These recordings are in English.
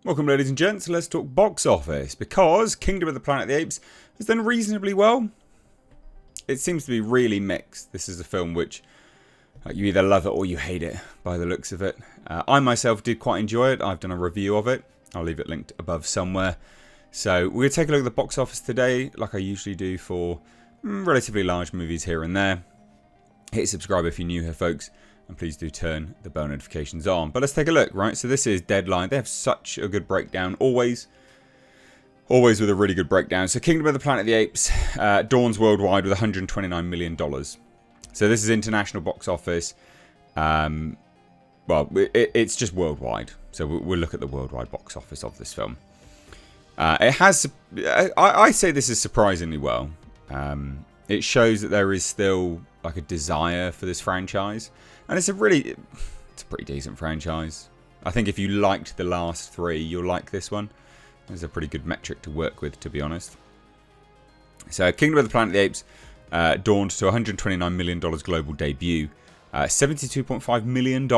Welcome, ladies and gents. Let's talk box office, because Kingdom of the Planet of the Apes has done reasonably well. It seems to be really mixed. This is a film which you either love it or you hate it by the looks of it. I myself did quite enjoy it. I've done a review of it. I'll leave it linked above somewhere. So we're going to take a look at the box office today, like I usually do for relatively large movies here and there. Hit subscribe if you're new here, folks. And please do turn the bell notifications on. But let's take a look, right? So this is Deadline. They have such a good breakdown. Always with a really good breakdown. So Kingdom of the Planet of the Apes dawns worldwide with $129 million. So this is international box office. Well, it's just worldwide. So we'll look at the worldwide box office of this film. It has... I say this is surprisingly well. It shows that there is still like a desire for this franchise. And it's a pretty decent franchise. I think if you liked the last three, you'll like this one. It's a pretty good metric to work with, to be honest. So Kingdom of the Planet of the Apes dawned to $129 million global debut. $72.5 million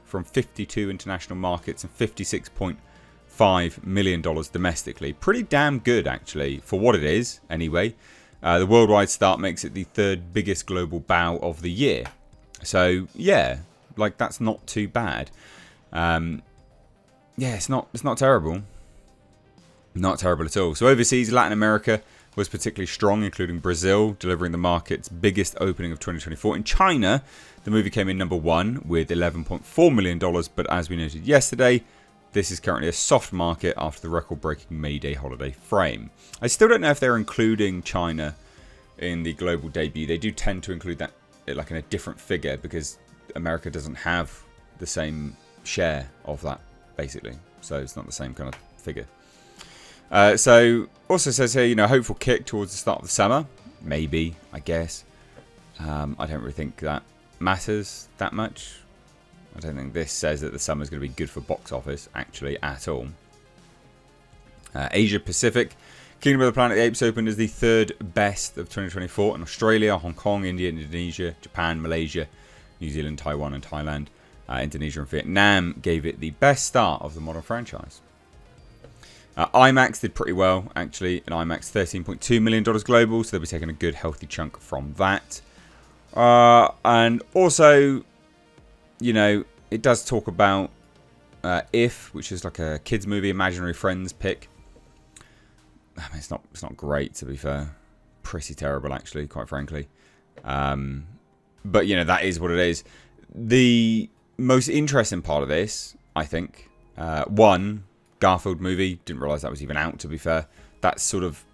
from 52 international markets and $56.5 million domestically. Pretty damn good, actually, for what it is, anyway. The worldwide start makes it the third biggest global bow of the year. So, yeah, like, that's not too bad. Yeah, it's not terrible. Not terrible at all. So overseas, Latin America was particularly strong, including Brazil, delivering the market's biggest opening of 2024. In China, the movie came in number one with $11.4 million, but as we noted yesterday, this is currently a soft market after the record-breaking May Day holiday frame. I still don't know if they're including China in the global debut. They do tend to include that like in a different figure because America doesn't have the same share of that, basically. So it's not the same kind of figure. So also says here, hopeful kick towards the start of the summer. Maybe, I guess. I don't really think that matters that much. I don't think this says that the summer is going to be good for box office, actually, at all. Asia Pacific. Kingdom of the Planet of the Apes opened as the third best of 2024 in Australia, Hong Kong, India, Indonesia, Japan, Malaysia, New Zealand, Taiwan and Thailand. Indonesia and Vietnam gave it the best start of the modern franchise. IMAX did pretty well, actually. In IMAX, $13.2 million global, so they'll be taking a good, healthy chunk from that. And also, it does talk about If, which is like a kids movie, Imaginary Friends pick. I mean, it's not great, to be fair. Pretty terrible, actually, quite frankly. But that is what it is. The most interesting part of this, I think, one, Garfield movie. Didn't realise that was even out, to be fair. That's sort of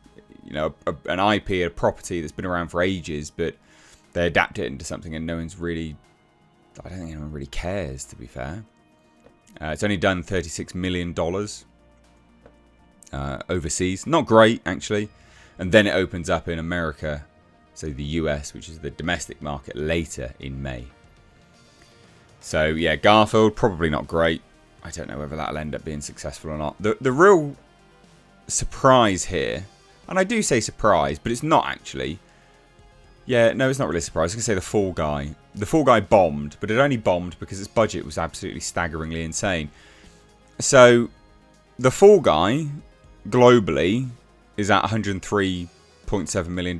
an IP, a property that's been around for ages, but they adapt it into something and no one's really... I don't think anyone really cares, to be fair. It's only done $36 million overseas. Not great, actually. And then it opens up in America, so the US, which is the domestic market, later in May. So, yeah, Garfield, probably not great. I don't know whether that'll end up being successful or not. The real surprise here, and I do say surprise, but it's not actually... Yeah, no, it's not really a surprise. I can say The Fall Guy. The Fall Guy bombed, but it only bombed because its budget was absolutely staggeringly insane. So, The Fall Guy, globally, is at $103.7 million.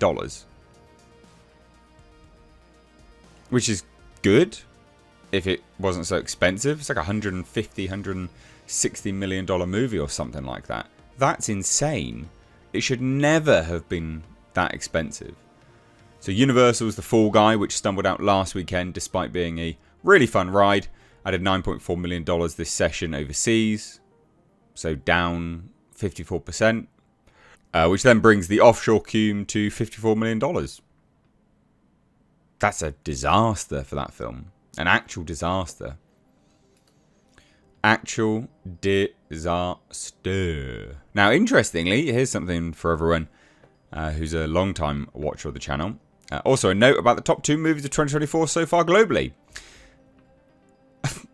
Which is good, if it wasn't so expensive. It's like $150, $160 million movie or something like that. That's insane. It should never have been that expensive. So Universal's The Fall Guy, which stumbled out last weekend despite being a really fun ride, added $9.4 million this session overseas. So down 54%. Which then brings the offshore cum to $54 million. That's a disaster for that film. An actual disaster. Actual disaster. Now, interestingly, here's something for everyone who's a long-time watcher of the channel. Also, a note about the top two movies of 2024 so far globally.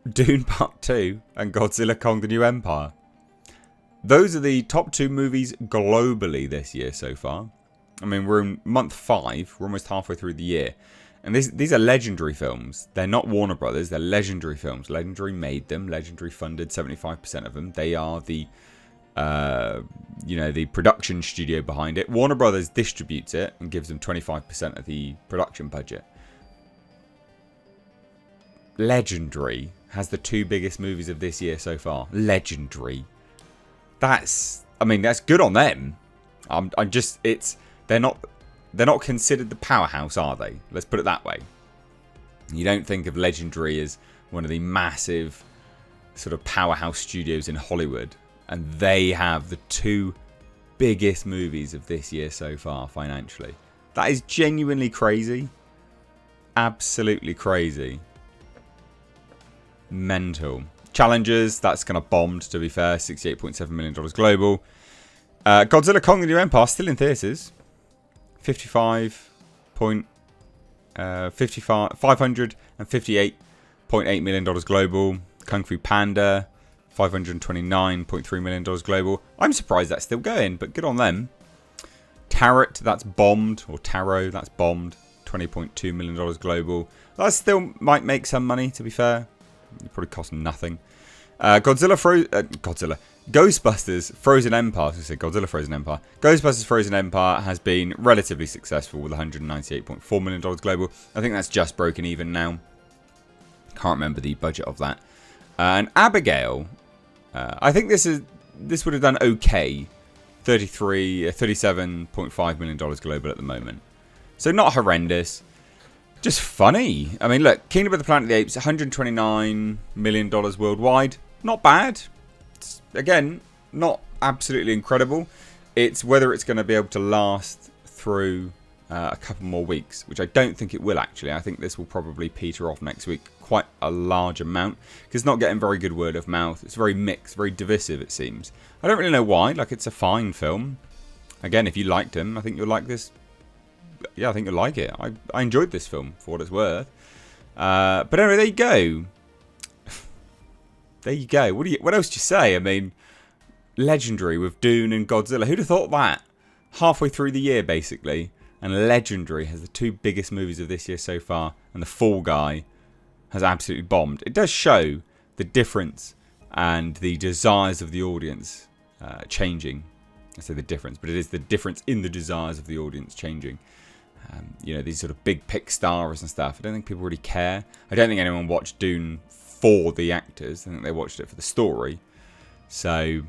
Dune Part 2 and Godzilla Kong the New Empire. Those are the top two movies globally this year so far. I mean, we're in month 5. We're almost halfway through the year. And these are Legendary films. They're not Warner Brothers. They're Legendary films. Legendary made them. Legendary funded 75% of them. They are the, the production studio behind it. Warner Brothers distributes it and gives them 25% of the production budget. Legendary has the 2 biggest movies of this year so far. Legendary. That's good on them. They're not considered the powerhouse, are they? Let's put it that way. You don't think of Legendary as one of the massive sort of powerhouse studios in Hollywood, and they have the 2 biggest movies of this year so far financially. That is genuinely crazy. Absolutely crazy. Mental. Challengers, that's kind of bombed, to be fair. $68.7 million global. Godzilla Kong the New Empire, still in theatres. $558.8 million global. Kung Fu Panda, $529.3 million global. I'm surprised that's still going, but good on them. Tarot, that's bombed, or Tarot, that's bombed. $20.2 million global. That still might make some money, to be fair. It probably cost nothing. Ghostbusters Frozen Empire. I said Godzilla Frozen Empire. Ghostbusters Frozen Empire has been relatively successful with $198.4 million global. I think that's just broken even now. Can't remember the budget of that. And Abigail, I think this would have done okay. $37.5 million global at the moment. So not horrendous. Just funny. I mean, look, Kingdom of the Planet of the Apes, $129 million worldwide. Not bad. It's, again, not absolutely incredible. It's whether it's going to be able to last through a couple more weeks, which I don't think it will, actually. I think this will probably peter off next week quite a large amount, because it's not getting very good word of mouth. It's very mixed, very divisive, it seems. I don't really know why. Like, it's a fine film. Again, if you liked him, I think you'll like this. Yeah, I think you'll like it. I enjoyed this film, for what it's worth. But anyway, there you go. There you go. What else do you say? I mean, Legendary with Dune and Godzilla. Who'd have thought that? Halfway through the year, basically. And Legendary has the 2 biggest movies of this year so far. And The Fall Guy has absolutely bombed. It does show the difference and the desires of the audience changing. I say the difference, but it is the difference in the desires of the audience changing. These sort of big pick stars and stuff. I don't think people really care. I don't think anyone watched Dune for the actors. I think they watched it for the story. So,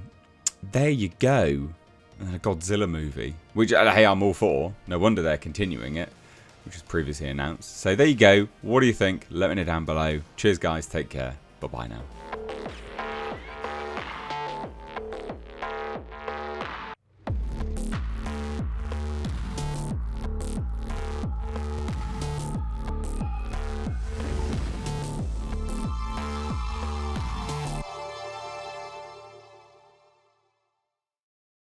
there you go. A Godzilla movie. Which, hey, I'm all for. No wonder they're continuing it. Which was previously announced. So, there you go. What do you think? Let me know down below. Cheers, guys. Take care. Bye-bye now.